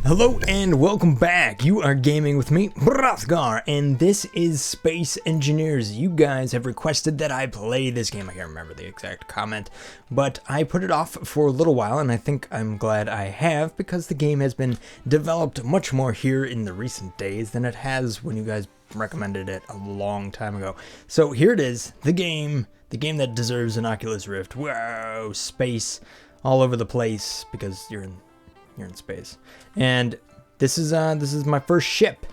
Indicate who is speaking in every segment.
Speaker 1: Hello and welcome back. You are gaming with me, Brothgar, and this is Space Engineers. You guys have requested that I play this game. I can't remember the exact comment, but I put it off for a little while, and I think I'm glad I have, because the game has been developed much more here in the recent days than it has when you guys recommended it a long time ago. So here it is, the game that deserves an Oculus Rift. Whoa, space all over the place, because you're in space. And this is my first ship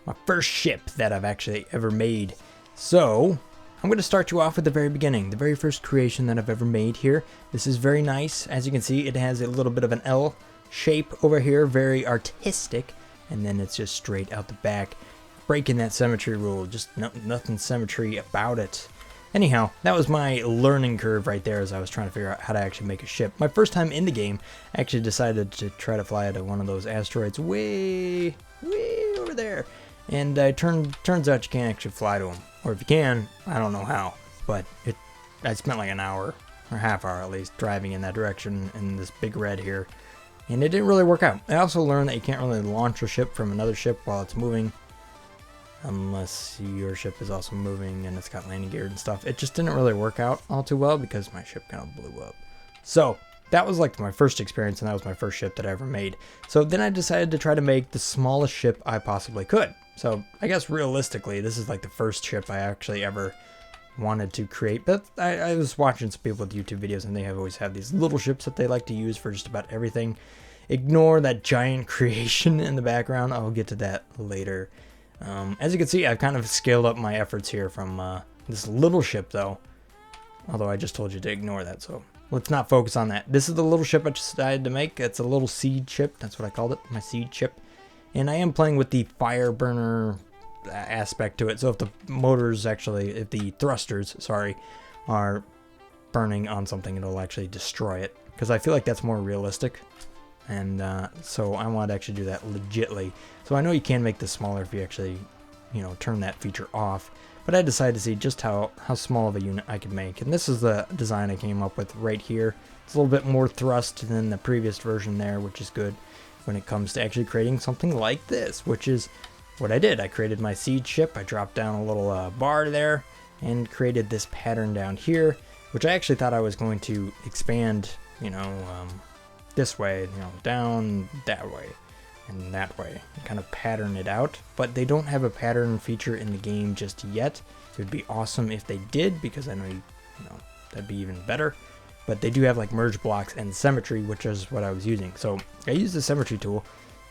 Speaker 1: that I've actually ever made. So I'm going to start you off with the very beginning, the very first creation that I've ever made here. This is very nice. As you can see, it has a little bit of an L shape over here, very artistic, and then it's just straight out the back, breaking that symmetry rule. Just nothing symmetry about it. Anyhow, that was my learning curve right there as I was trying to figure out how to actually make a ship. My first time in the game, I actually decided to try to fly to one of those asteroids way over there. And turns out you can't actually fly to them. Or if you can, I don't know how. But I spent like an hour, or half hour at least, driving in that direction in this big red here. And it didn't really work out. I also learned that you can't really launch a ship from another ship while it's moving, unless your ship is also moving and it's got landing gear and stuff. It just didn't really work out all too well because my ship kind of blew up. So that was like my first experience, and that was my first ship that I ever made. So then I decided to try to make the smallest ship I possibly could. So I guess realistically, this is like the first ship I actually ever wanted to create. But I was watching some people with YouTube videos, and they always have these little ships that they like to use for just about everything. Ignore that giant creation in the background. I'll get to that later. As you can see, I've kind of scaled up my efforts here from this little ship, though. Although I just told you to ignore that, so let's not focus on that. This is the little ship I decided to make. It's a little seed ship. That's what I called it, my seed ship. And I am playing with the fire burner aspect to it. So if the motors actually, if the thrusters, sorry, are burning on something, it'll actually destroy it. Because I feel like that's more realistic. And so I want to actually do that legitly. So I know you can make this smaller if you actually, turn that feature off. But I decided to see just how small of a unit I could make. And this is the design I came up with right here. It's a little bit more thrust than the previous version there, which is good when it comes to actually creating something like this, which is what I did. I created my seed ship. I dropped down a little bar there and created this pattern down here, which I actually thought I was going to expand, this way, down that way and that way, and kind of pattern it out. But they don't have a pattern feature in the game just yet. It would be awesome if they did, because I know that'd be even better. But they do have like merge blocks and symmetry, which is what I was using. So I used the symmetry tool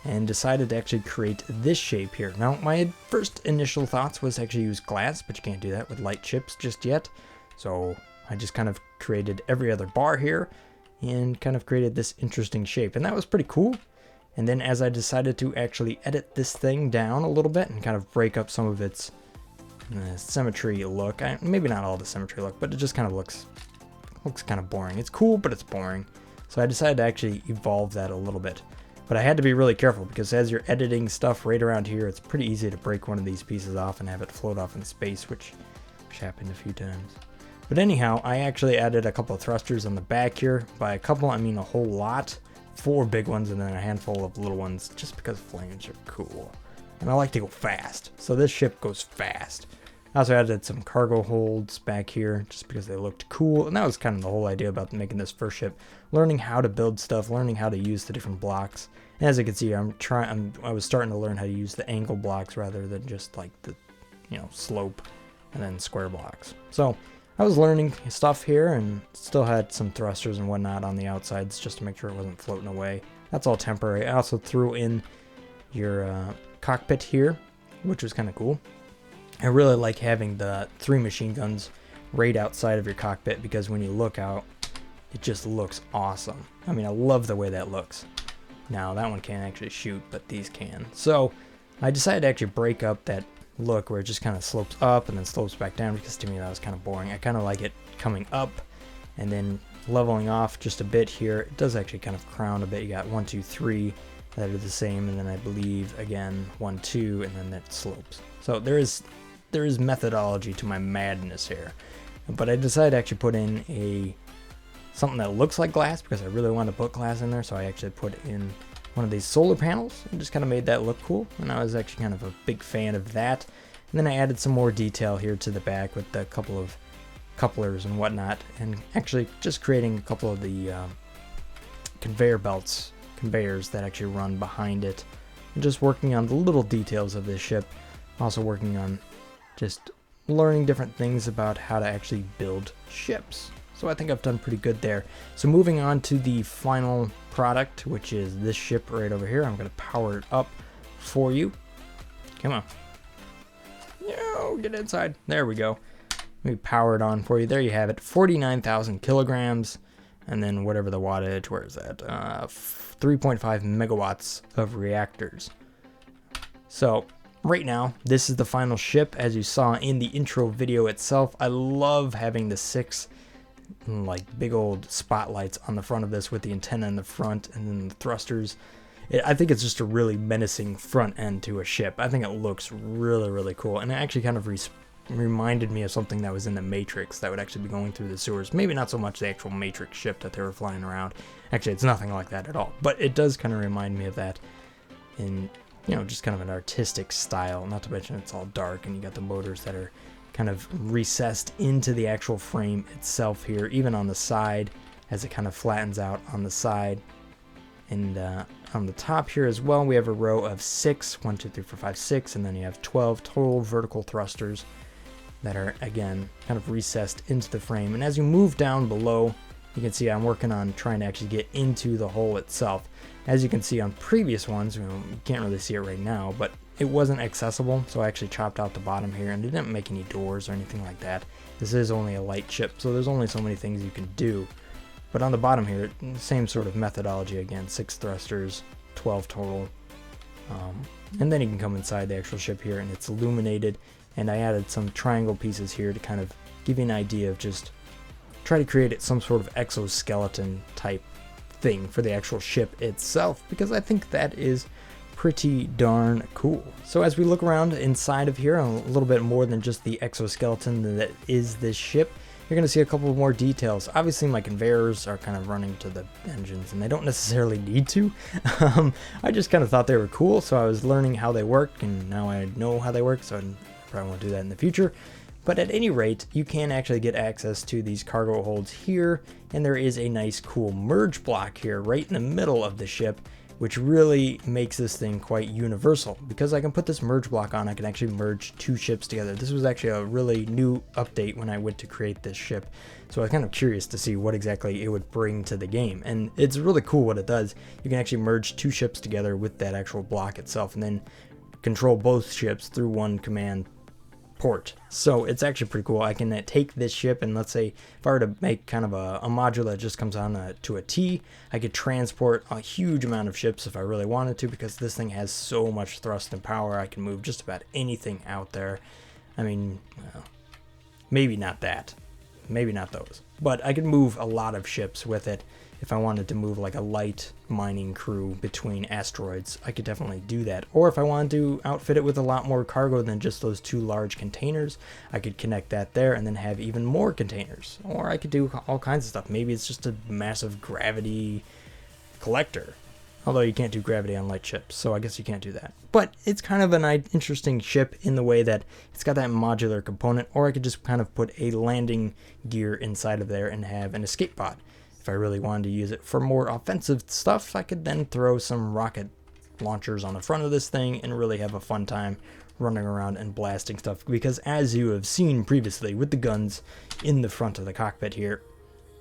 Speaker 1: and decided to actually create this shape here. Now my first initial thoughts was actually use glass, but you can't do that with light chips just yet. So I just kind of created every other bar here and kind of created this interesting shape, and that was pretty cool. And then as I decided to actually edit this thing down a little bit and kind of break up some of its symmetry look, maybe not all the symmetry look, but it just kind of looks kind of boring. It's cool, but it's boring. So I decided to actually evolve that a little bit. But I had to be really careful, because as you're editing stuff right around here, it's pretty easy to break one of these pieces off and have it float off in space, which happened a few times. But anyhow, I actually added a couple of thrusters on the back here. By a couple, I mean a whole lot. 4 big ones and then a handful of little ones, just because flames are cool. And I like to go fast, so this ship goes fast. I also added some cargo holds back here, just because they looked cool. And that was kind of the whole idea about making this first ship. Learning how to build stuff, learning how to use the different blocks. And as you can see, I was starting to learn how to use the angle blocks rather than just like the, slope and then square blocks. So I was learning stuff here, and still had some thrusters and whatnot on the outsides just to make sure it wasn't floating away. That's all temporary. I also threw in your cockpit here, which was kind of cool. I really like having the 3 machine guns right outside of your cockpit, because when you look out, it just looks awesome. I mean, I love the way that looks. Now, that one can't actually shoot, but these can. So I decided to actually break up that look where it just kind of slopes up and then slopes back down, because to me that was kind of boring. I kind of like it coming up and then leveling off just a bit here. It does actually kind of crown a bit. You got 1, 2, 3 that are the same, and then I believe again 1, 2, and then that slopes. So there is methodology to my madness here. But I decided to actually put in something that looks like glass, because I really wanted to put glass in there. So I actually put in one of these solar panels and just kind of made that look cool. And I was actually kind of a big fan of that. And then I added some more detail here to the back with a couple of couplers and whatnot, and actually just creating a couple of the conveyors that actually run behind it, and just working on the little details of this ship. Also working on just learning different things about how to actually build ships. So I think I've done pretty good there. So moving on to the final product, which is this ship right over here. I'm going to power it up for you. Come on. No, get inside. There we go. Let me power it on for you. There you have it. 49,000 kilograms. And then whatever the wattage, where is that? 3.5 megawatts of reactors. So right now, this is the final ship, as you saw in the intro video itself. I love having the 6 like big old spotlights on the front of this with the antenna in the front and then the thrusters. I think it's just a really menacing front end to a ship. I think it looks really, really cool. And it actually kind of reminded me of something that was in the Matrix that would actually be going through the sewers. Maybe not so much the actual Matrix ship that they were flying around. Actually, it's nothing like that at all. But it does kind of remind me of that in, you know, just kind of an artistic style. Not to mention it's all dark and you got the motors that are kind of recessed into the actual frame itself here, even on the side as it kind of flattens out on the side. And on the top here as well, we have a row of 6, 1, 2, 3, 4, 5, 6, and then you have 12 total vertical thrusters that are, again, kind of recessed into the frame. And as you move down below, you can see I'm working on trying to actually get into the hole itself. As you can see on previous ones, you can't really see it right now, but it wasn't accessible, so I actually chopped out the bottom here, and it didn't make any doors or anything like that. This is only a light ship, so there's only so many things you can do. But on the bottom here, same sort of methodology again, 6 thrusters, 12 total. And then you can come inside the actual ship here and it's illuminated. And I added some triangle pieces here to kind of give you an idea of just try to create some sort of exoskeleton type thing for the actual ship itself, because I think that is pretty darn cool. So as we look around inside of here, a little bit more than just the exoskeleton that is this ship, you're going to see a couple more details. Obviously my conveyors are kind of running to the engines and they don't necessarily need to. I just kind of thought they were cool, so I was learning how they work, and now I know how they work, so I probably won't do that in the future. But at any rate, you can actually get access to these cargo holds here, and there is a nice cool merge block here right in the middle of the ship, which really makes this thing quite universal, because I can put this merge block on. I can actually merge 2 ships together. This was actually a really new update when I went to create this ship, so I was kind of curious to see what exactly it would bring to the game, and it's really cool what it does. You can actually merge 2 ships together with that actual block itself, and then control both ships through one command port. So it's actually pretty cool. I can take this ship, and let's say if I were to make kind of a module that just comes on to a T, I could transport a huge amount of ships if I really wanted to, because this thing has so much thrust and power. I can move just about anything out there. I mean, well, maybe not that, maybe not those, but I could move a lot of ships with it. If I wanted to move like a light mining crew between asteroids, I could definitely do that. Or if I wanted to outfit it with a lot more cargo than just those 2 large containers, I could connect that there and then have even more containers. Or I could do all kinds of stuff. Maybe it's just a massive gravity collector. Although you can't do gravity on light ships, so I guess you can't do that. But it's kind of an interesting ship in the way that it's got that modular component, or I could just kind of put a landing gear inside of there and have an escape pod. If I really wanted to use it for more offensive stuff, I could then throw some rocket launchers on the front of this thing and really have a fun time running around and blasting stuff. Because as you have seen previously with the guns in the front of the cockpit here,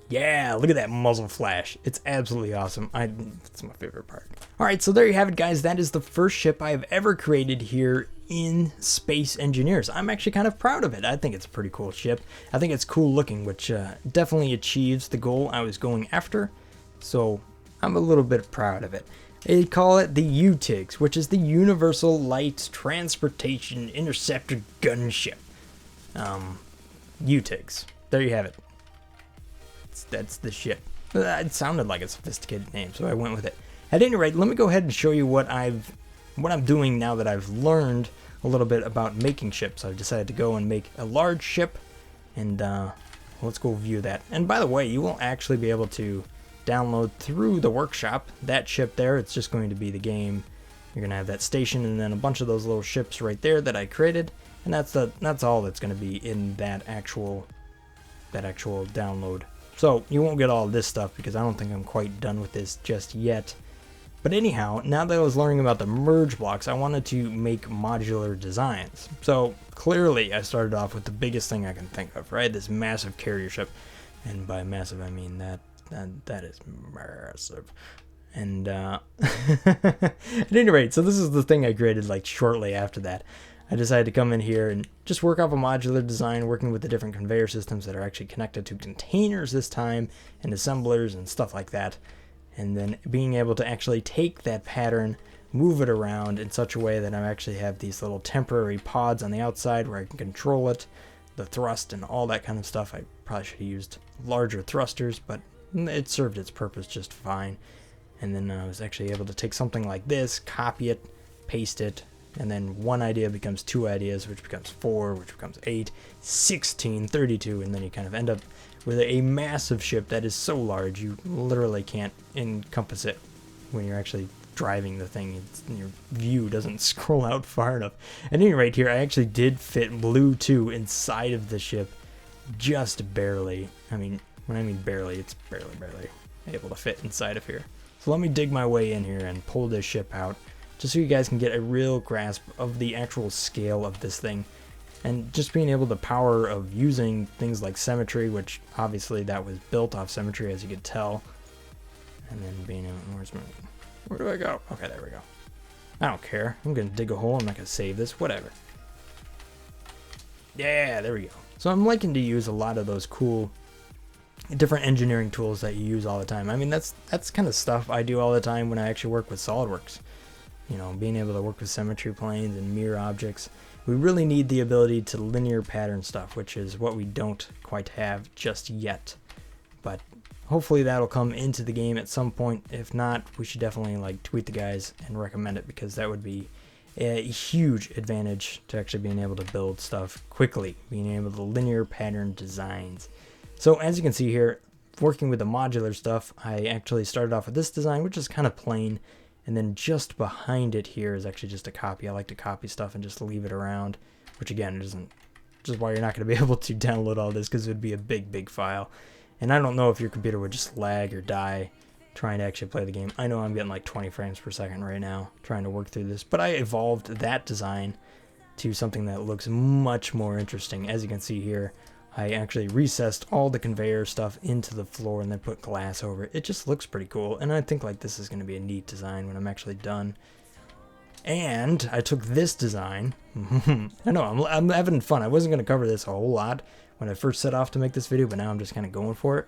Speaker 1: yeah, look at that muzzle flash. It's absolutely awesome. It's my favorite part. Alright, so there you have it, guys. That is the first ship I have ever created here in Space Engineers. I'm actually kind of proud of it. I think it's a pretty cool ship. I think it's cool looking, which definitely achieves the goal I was going after. So I'm a little bit proud of it. They call it the UL-TIGS, which is the Universal Light Transportation Interceptor Gunship. UL-TIGS. There you have it. That's the ship. It sounded like a sophisticated name, so I went with it. At any rate, let me go ahead and show you what I'm doing now that I've learned a little bit about making ships. I've decided to go and make a large ship, and let's go view that. And by the way, you will actually be able to download through the workshop. That ship there, it's just going to be the game. You're gonna have that station and then a bunch of those little ships right there that I created, and that's all that's gonna be in that actual download. So you won't get all this stuff because I don't think I'm quite done with this just yet. But anyhow, now that I was learning about the merge blocks, I wanted to make modular designs. So clearly I started off with the biggest thing I can think of, right? This massive carrier ship. And by massive, I mean that is massive. And at any rate, so this is the thing I created like shortly after that. I decided to come in here and just work off a modular design, working with the different conveyor systems that are actually connected to containers this time, and assemblers and stuff like that. And then being able to actually take that pattern, move it around in such a way that I actually have these little temporary pods on the outside where I can control it, the thrust and all that kind of stuff. I probably should have used larger thrusters, but it served its purpose just fine. And then I was actually able to take something like this, copy it, paste it, and then one idea becomes 2 ideas, which becomes 4, which becomes 8, 16, 32, and then you kind of end up with a massive ship that is so large you literally can't encompass it when you're actually driving the thing. Your view doesn't scroll out far enough. At any rate, here I actually did fit Blue 2 inside of the ship just barely. I mean, when I mean barely, it's barely able to fit inside of here. So let me dig my way in here and pull this ship out just so you guys can get a real grasp of the actual scale of this thing. And just being able the power of using things like symmetry, which obviously that was built off symmetry, as you could tell. And then being able, where do I go? Okay, there we go. I don't care. I'm gonna dig a hole. I'm not gonna save this. Whatever. Yeah, there we go. So I'm liking to use a lot of those cool different engineering tools that you use all the time. I mean, that's kind of stuff I do all the time when I actually work with SolidWorks. You know, being able to work with symmetry planes and mirror objects. We really need the ability to linear pattern stuff, which is what we don't quite have just yet. But hopefully that'll come into the game at some point. If not, we should definitely like tweet the guys and recommend it, because that would be a huge advantage to actually being able to build stuff quickly, being able to linear pattern designs. So as you can see here, working with the modular stuff, I actually started off with this design, which is kind of plain. And then just behind it here is actually just a copy. I like to copy stuff and just leave it around, which again, isn't just why you're not going to be able to download all this, because it would be a big file. And I don't know if your computer would just lag or die trying to actually play the game. I know I'm getting like 20 frames per second right now trying to work through this, but I evolved that design to something that looks much more interesting. As you can see here, I actually recessed all the conveyor stuff into the floor and then put glass over it. It just looks pretty cool, and I think like this is going to be a neat design when I'm actually done. And I took this design. I know, I'm having fun. I wasn't going to cover this a whole lot when I first set off to make this video, but now I'm just kind of going for it.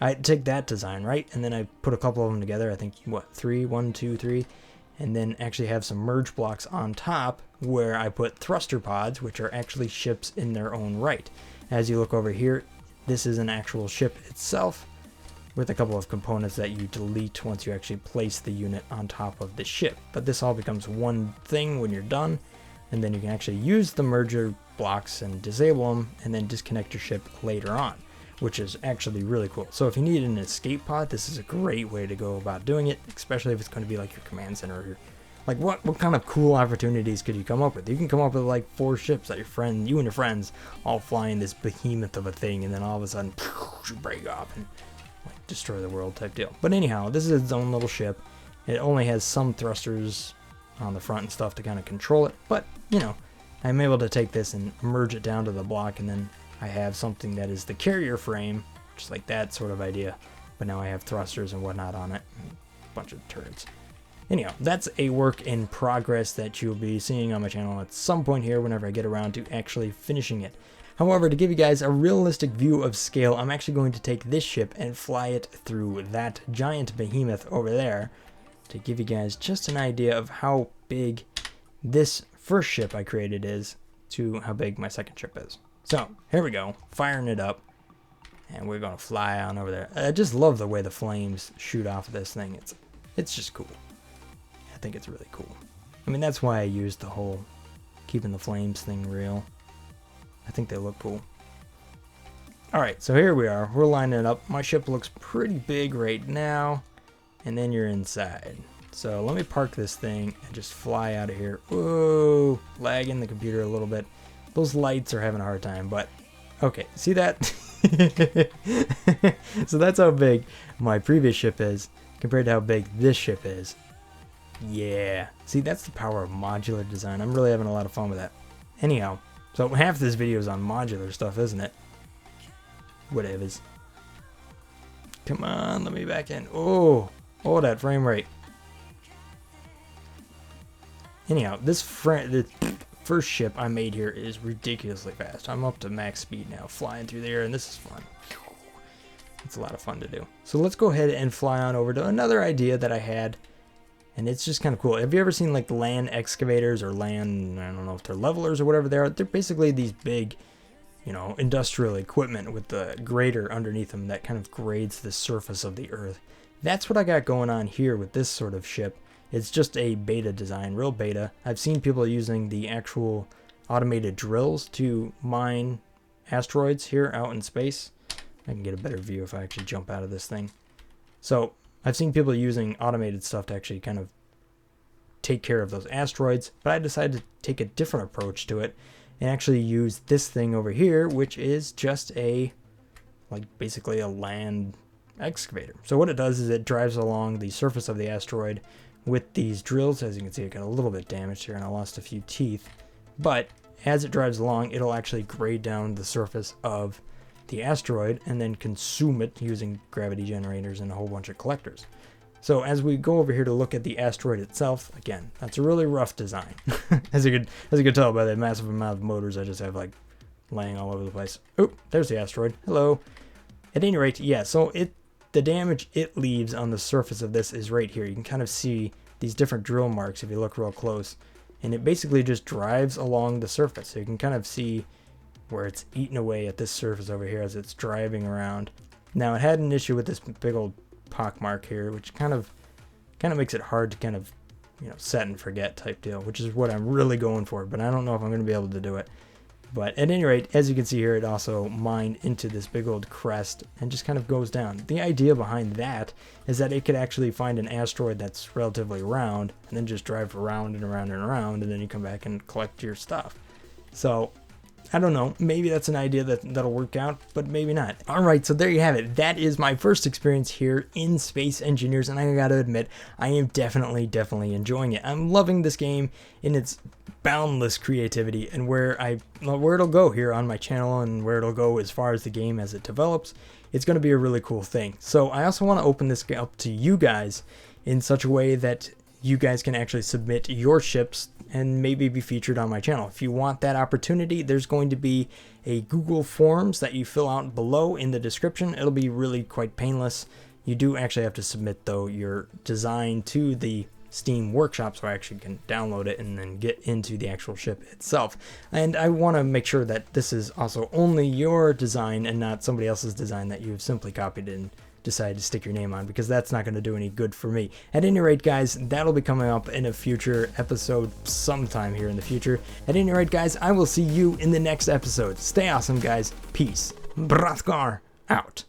Speaker 1: I take that design, right? And then I put a couple of them together. I think, what, 3, 1, 2, 3. And then actually have some merge blocks on top where I put thruster pods, which are actually ships in their own right. As you look over here, this is an actual ship itself with a couple of components that you delete once you actually place the unit on top of the ship. But this all becomes one thing when you're done, and then you can actually use the merger blocks and disable them and then disconnect your ship later on, which is actually really cool. So if you need an escape pod, this is a great way to go about doing it, especially if it's going to be like your command center or like what kind of cool opportunities could you come up with? You can come up with like 4 ships that you and your friends all fly in this behemoth of a thing, and then all of a sudden you break off and like destroy the world type deal. But anyhow, this is its own little ship. It only has some thrusters on the front and stuff to kind of control it, but you know, I'm able to take this and merge it down to the block, and then I have something that is the carrier frame, just like that sort of idea, but now I have thrusters and whatnot on it, and a bunch of turrets. Anyhow, that's a work in progress that you'll be seeing on my channel at some point here whenever I get around to actually finishing it. However, to give you guys a realistic view of scale, I'm actually going to take this ship and fly it through that giant behemoth over there to give you guys just an idea of how big this first ship I created is to how big my second ship is. So, here we go, firing it up, and we're going to fly on over there. I just love the way the flames shoot off of this thing. It's just cool. I think it's really cool. I mean, that's why I used the whole keeping the flames thing real. I think they look cool. Alright, so here we are. We're lining it up. My ship looks pretty big right now. And then you're inside. So let me park this thing and just fly out of here. Whoa, lagging the computer a little bit. Those lights are having a hard time, but okay, see that? So that's how big my previous ship is compared to how big this ship is. Yeah, see, that's the power of modular design. I'm really having a lot of fun with that. Anyhow, so half this video is on modular stuff, isn't it? Whatevers. Come on, let me back in. Oh, that frame rate. Anyhow, the first ship I made here is ridiculously fast. I'm up to max speed now, flying through the air, and this is fun. It's a lot of fun to do. So let's go ahead and fly on over to another idea that I had, and it's just kind of cool. Have you ever seen like land excavators or land, I don't know if they're levelers or whatever they are? They're basically these big, you know, industrial equipment with the grader underneath them that kind of grades the surface of the earth. That's what I got going on here with this sort of ship. It's just a beta design, real beta. I've seen people using the actual automated drills to mine asteroids here out in space. I can get a better view if I actually jump out of this thing. So I've seen people using automated stuff to actually kind of take care of those asteroids, but I decided to take a different approach to it and actually use this thing over here, which is just a, like, basically a land excavator. So what it does is it drives along the surface of the asteroid with these drills. As you can see, it got a little bit damaged here and I lost a few teeth, but as it drives along, it'll actually grade down the surface of the asteroid and then consume it using gravity generators and a whole bunch of collectors. So as we go over here to look at the asteroid itself, again, that's a really rough design. as you could tell by the massive amount of motors I just have like laying all over the place. Oh, there's the asteroid. Hello. At any rate, yeah, so the damage it leaves on the surface of this is right here. You can kind of see these different drill marks if you look real close. And it basically just drives along the surface. So you can kind of see where it's eating away at this surface over here as it's driving around. Now it had an issue with this big old pock mark here, which kind of makes it hard to kind of, you know, set and forget type deal, which is what I'm really going for, but I don't know if I'm going to be able to do it. But at any rate, as you can see here, it also mined into this big old crest and just kind of goes down. The idea behind that is that it could actually find an asteroid that's relatively round and then just drive around and around and around, and then you come back and collect your stuff. So I don't know, maybe that's an idea that'll work out, but maybe not. Alright, so there you have it. That is my first experience here in Space Engineers, and I gotta admit, I am definitely enjoying it. I'm loving this game in its boundless creativity and where it'll go here on my channel and where it'll go as far as the game as it develops. It's going to be a really cool thing. So I also want to open this up to you guys in such a way that you guys can actually submit your ships and maybe be featured on my channel. If you want that opportunity, there's going to be a Google Forms that you fill out below in the description. It'll be really quite painless. You do actually have to submit, though, your design to the Steam Workshop so I actually can download it and then get into the actual ship itself. And I want to make sure that this is also only your design and not somebody else's design that you've simply copied and decided to stick your name on, because that's not going to do any good for me. At any rate, guys, that'll be coming up in a future episode sometime here in the future. At any rate, guys, I will see you in the next episode. Stay awesome, guys. Peace. Brothgar out.